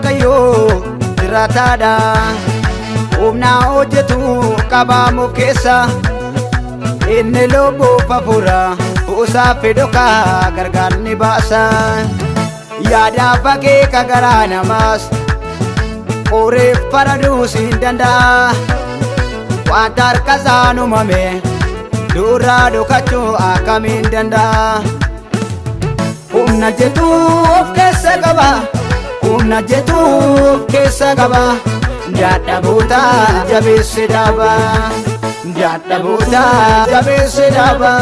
waaqayyoo jiraataadha. Humna hojjetu qabaamuuf keessa inni lubbuuf hafuura bu'uusaa fedhokaa gargaar ni baasa. Yaadaaf akeeka garaa namaas qoreef faraduus hin danda'a. Wanta harkasaan uumame duraa dhokachuu akkamiin danda'a? Humna jedhu of keessa qaba, humna jedhu of keessa qaba. Dadhaboota jabeesse dhaaba, dadhaboota jabeesse dhaaba,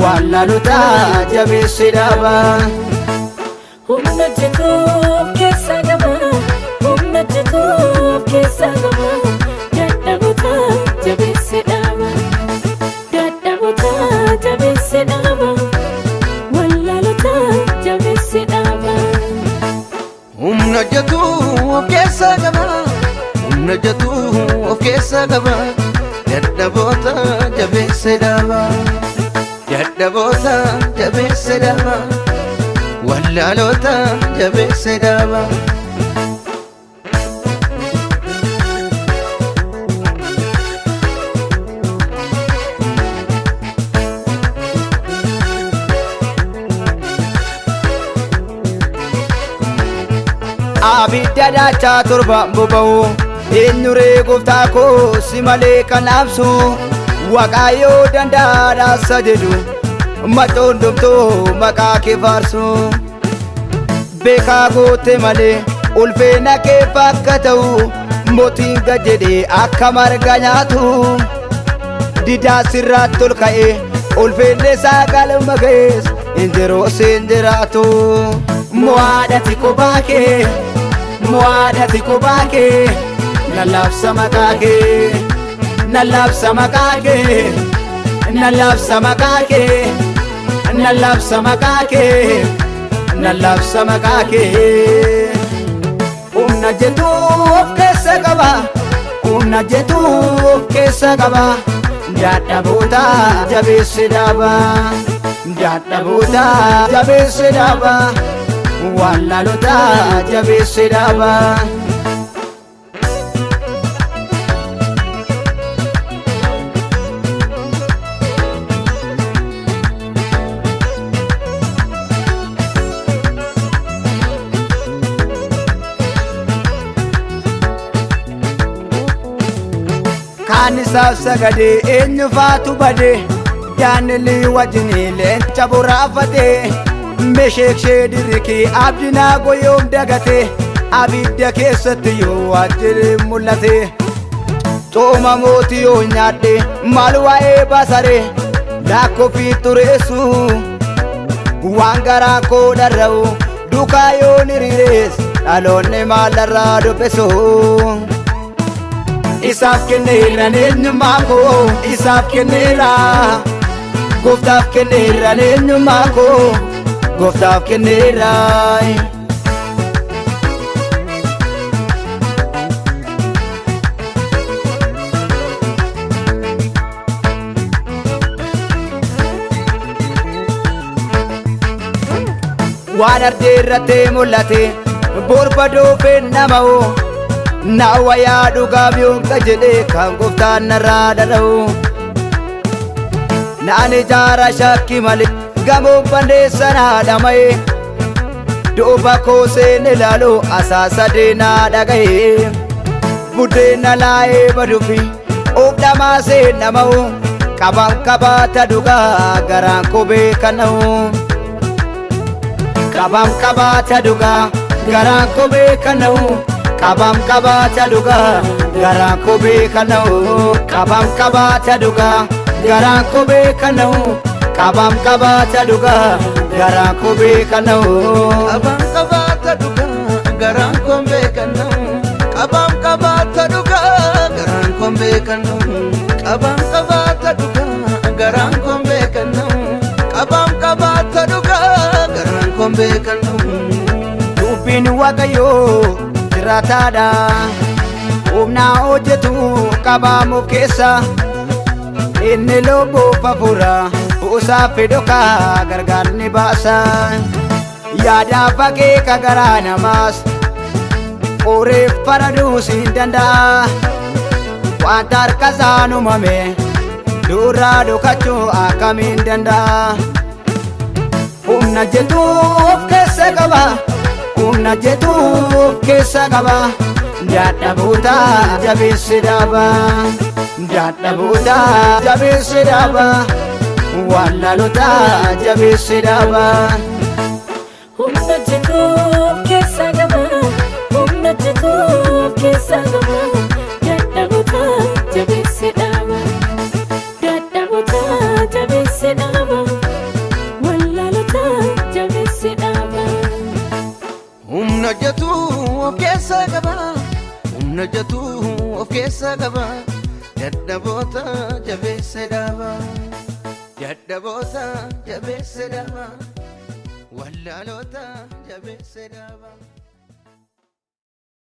wallaalota jabeesse dhaaba. Humna jedhu of keessa qaba, humna jedhu of keessa qaba. Dadhaboota jabeesse dhaaba, dadhaboota jabeesse dhaaba, wallaalota jabeesse dhaaba. Humna jedhu of keessa qaba, humna jedhu of keessa qaba. Dadhaboota jabeesse dhaaba, dadhaboota jabeesse dhaaba, wallaalota jabeesse dhaaba. Abidda daachaa torbaan boba'u eenyuree gooftaa koo si malee kan absu. Waaqayyoo danda'aadhaasa jedhu macoon domtoo maqaa kee faarsu. Beekaa goote malee ulfeena kee akka ta'u mootiin gad jedhee akka marga nyaatu. Didaa sirraatti ol ka'ee ulfeenni isaa galma ga'ees injiroo siin jiraatu. Mo'aadhati kophaa kee, mo'aadhati kophaa kee, lallaabsa maqaa kee, lallaabsa maqaa kee, lallaabsa maqaa kee, lallaabsa maqaa kee, lallaabsa maqaa kee. Humna jedhu of keessa qaba, humna jedhu of keessa qaba. Dadhaboota jabeesse dhaaba, dadhaboota jabeesse dhaaba, wallaalota jabeesse dhaaba. Kaan isaaf sagadee eenyu faatu badee Daani'eel wajjin leenca boraafatee. Meeshek Sheedirikii abdinaa goyoom dagatee abidda keessatti yoo waajjirri mul'ate. Cooma mootii yoo nyaadhe maal waa'ee basaree laakkofii tureessu. Waan garaa koo dharra'u duukaa yoo hiriirees dhaloonni maalirraa dubbisu. Isaaf kenneera eenyummaa koo, isaaf kenneera gooftaaf kenneera eenyummaa koo. Gooftaaf kenneera. Waan ardee irratti mul'ate borbadoo fennama'u. Naawwa yaa dhugaaf yoom jedhee kan gooftaan narraa dhala'u. Naan ijaara shakkii malee gamoo bandeessan haadhama'e. Duuba koo seen ilaalu asaasa deenaa dhaga'e. Buddeena laa'ee baduufi of dhamaa seennama'u. Qabaan qabaata dhugaa garaan koo beekana'u. Qabaan qabaata dhugaa garaan koo beekana'u. Qabaan qabaata dhugaa garaan koo beekana'u. Qabaan qabaata dhugaa garaan koo beekana'u. Qabaan qabaata dhugaa garaan koo beekana'u. Qabaan qabaata dhugaa garaan koo beekana'u. Qabaan qabaata dhugaa garaan koo beekana'u. Qabaan qabaata dhugaa garaan koo beekana'u. Qabaan qabaata dhugaa garaan koo beekana'u. Dubbiin waaqayyoo jiraataadha. Humna hojjetu qabaamuuf keessa inni lubbuuf hafuura bu'uusaa fedhokaa gargaar ni baasa. Yaadaaf akeeka garaa namaas Ureef faraduu siin danda'a wanta harkasaan uumame duraa dhokachuu akkamiin danda'a. Humna jedhu of keessa qaba, humna jedhu of keessa qaba. Dadhabuuta jabeesse dhaaba, dadhabuuta jabeesse dhaaba, wallaalota jabeesse dhaaba. Humna jedhu of keessa qaba, humna jedhu of keessa qaba. Dadhabuuta jabeesse dhaaba, dadhabuuta jabeesse dhaaba, wallaalota jabeesse dhaaba. Humna jedhu of keessa qaba, humna jedhu of keessa qaba. Dadhaboota jabeesse dhaaba, dadhaboota jabeesse dhaaba, wallaalota jabeesse dhaaba.